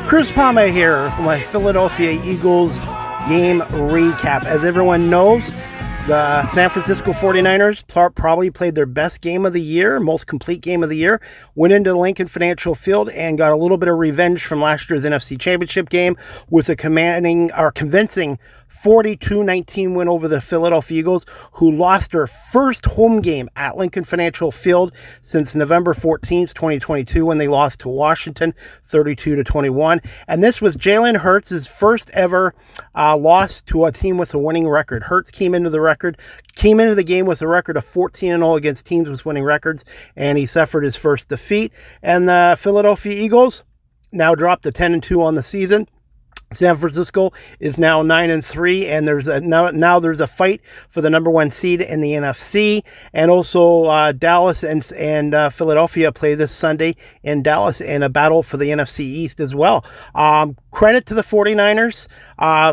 Chris Palmer here with my Philadelphia Eagles game recap. As everyone knows, the San Francisco 49ers probably played their best game of the year, most complete game of the year, went into Lincoln Financial Field and got a little bit of revenge from last year's NFC Championship game with a convincing 42-19 win over the Philadelphia Eagles, who lost their first home game at Lincoln Financial Field since November 14th, 2022, when they lost to Washington 32-21. And this was Jalen Hurts' first ever loss to a team with a winning record. Hurts came into the game with a record of 14-0 against teams with winning records, and he suffered his first defeat. And the Philadelphia Eagles now dropped to 10-2 on the season. San Francisco is now 9-3, and there's a fight for the number one seed in the NFC, and also Dallas and Philadelphia play this Sunday in Dallas in a battle for the NFC East as well. Credit to the 49ers.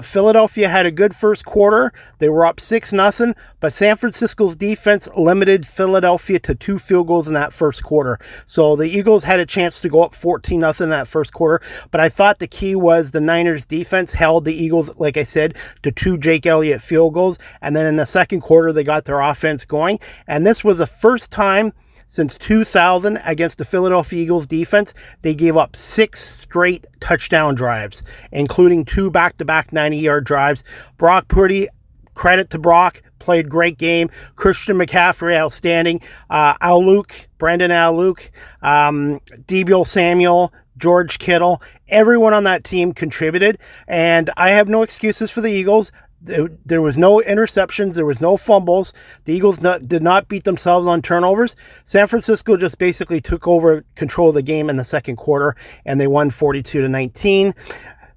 Philadelphia had a good first quarter. They were up 6-0, but San Francisco's defense limited Philadelphia to 2 field goals in that first quarter. So the Eagles had a chance to go up 14-0 in that first quarter, but I thought the key was the Niners defense held the Eagles, like I said, to 2 Jake Elliott field goals, and then in the second quarter they got their offense going, and this was the first time since 2000 against the Philadelphia Eagles defense they gave up 6 straight touchdown drives, including 2 back-to-back 90-yard drives. Brock Purdy, credit to Brock, played great game. Christian McCaffrey, outstanding. Brandon Ayuk, Deebo Samuel, George Kittle, everyone on that team contributed, and I have no excuses for the Eagles. There was no interceptions. There was no fumbles. The Eagles did not beat themselves on turnovers. San Francisco just basically took over control of the game in the second quarter, and they won 42-19.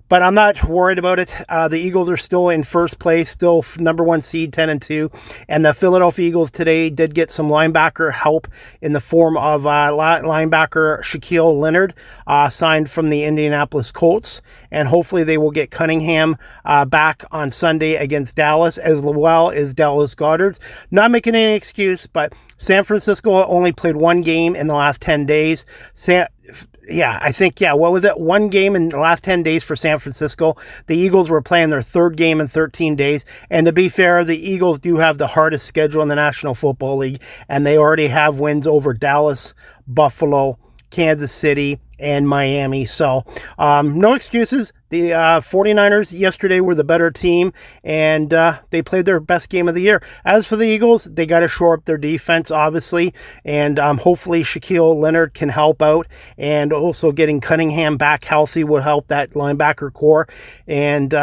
But I'm not worried about it. The Eagles are still in first place, still number one seed, 10-2. And the Philadelphia Eagles today did get some linebacker help in the form of linebacker Shaquille Leonard, signed from the Indianapolis Colts. And hopefully they will get Cunningham back on Sunday against Dallas, as well as Dallas Goedert. Not making any excuse, but San Francisco only played one game in the last 10 days. What was it? One game in the last 10 days for San Francisco. The Eagles were playing their third game in 13 days. And to be fair, the Eagles do have the hardest schedule in the National Football League, and they already have wins over Dallas, Buffalo, Kansas City, and Miami. So no excuses. The 49ers yesterday were the better team, and they played their best game of the year. As for the Eagles, they got to shore up their defense, obviously, and hopefully Shaquille Leonard can help out, and also getting Cunningham back healthy will help that linebacker core, and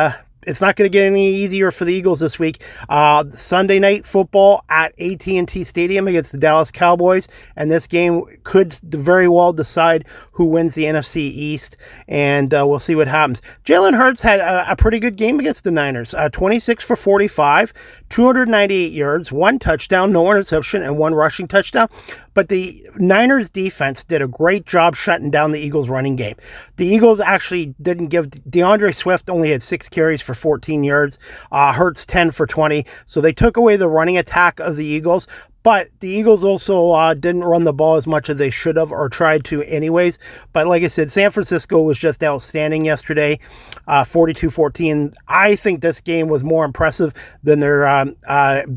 it's not going to get any easier for the Eagles this week. Sunday night football at AT&T Stadium against the Dallas Cowboys, and this game could very well decide who wins the NFC East, and we'll see what happens. Jalen Hurts had a pretty good game against the Niners. 26 for 45, 298 yards, 1 touchdown, no interception, and 1 rushing touchdown. But the Niners defense did a great job shutting down the Eagles running game. The Eagles actually didn't give DeAndre Swift only had 6 carries for 14 yards. Hurts 10 for 20. So they took away the running attack of the Eagles. But the Eagles also didn't run the ball as much as they should have, or tried to anyways. But like I said, San Francisco was just outstanding yesterday, 42-14. I think this game was more impressive than their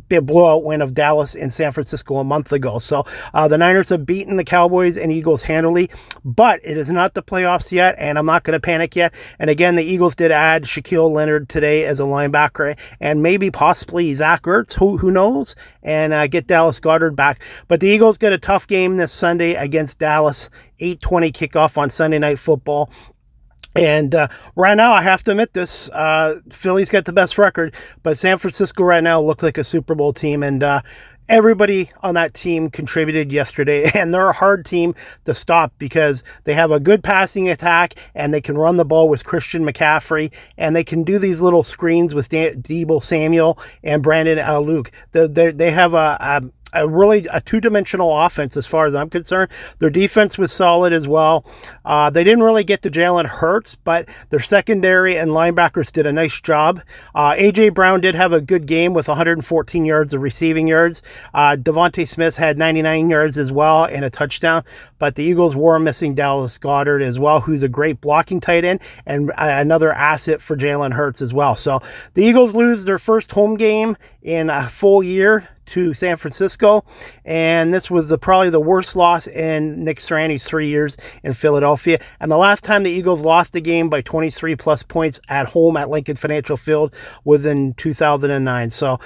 big blowout win of Dallas and San Francisco a month ago. So the Niners have beaten the Cowboys and Eagles handily, but it is not the playoffs yet, and I'm not going to panic yet. And again, the Eagles did add Shaquille Leonard today as a linebacker, and maybe possibly Zach Ertz, who knows, and get Dallas Goedert back. But the Eagles get a tough game this Sunday against Dallas, 8:20 kickoff on Sunday Night Football. And right now, I have to admit this, Philly's got the best record, but San Francisco right now look like a Super Bowl team, and everybody on that team contributed yesterday, and they're a hard team to stop because they have a good passing attack, and they can run the ball with Christian McCaffrey, and they can do these little screens with Deebo Samuel and Brandon Ayuk. They have really a two-dimensional offense as far as I'm concerned. Their defense was solid as well. They didn't really get to Jalen Hurts, but their secondary and linebackers did a nice job. A.J. Brown did have a good game with 114 yards of receiving yards. Devontae Smith had 99 yards as well and a touchdown, but the Eagles were missing Dallas Goedert as well, who's a great blocking tight end and another asset for Jalen Hurts as well. So the Eagles lose their first home game in a full year to San Francisco, and this was probably the worst loss in Nick Sirianni's 3 years in Philadelphia. And the last time the Eagles lost a game by 23 plus points at home at Lincoln Financial Field was in 2009. So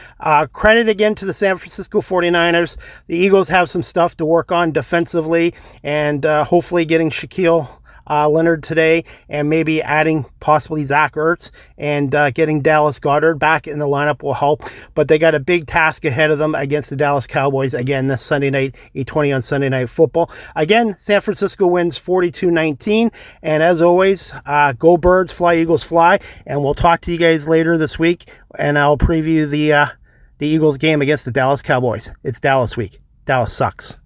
credit again to the San Francisco 49ers. The Eagles have some stuff to work on defensively, and hopefully getting Shaquille Leonard today, and maybe adding possibly Zach Ertz and getting Dallas Goedert back in the lineup will help. But they got a big task ahead of them against the Dallas Cowboys again this Sunday night, 8:20 on Sunday Night Football. Again, San Francisco wins 42-19. And as always, go Birds, fly Eagles, fly. And we'll talk to you guys later this week, and I'll preview the Eagles game against the Dallas Cowboys. It's Dallas week. Dallas sucks.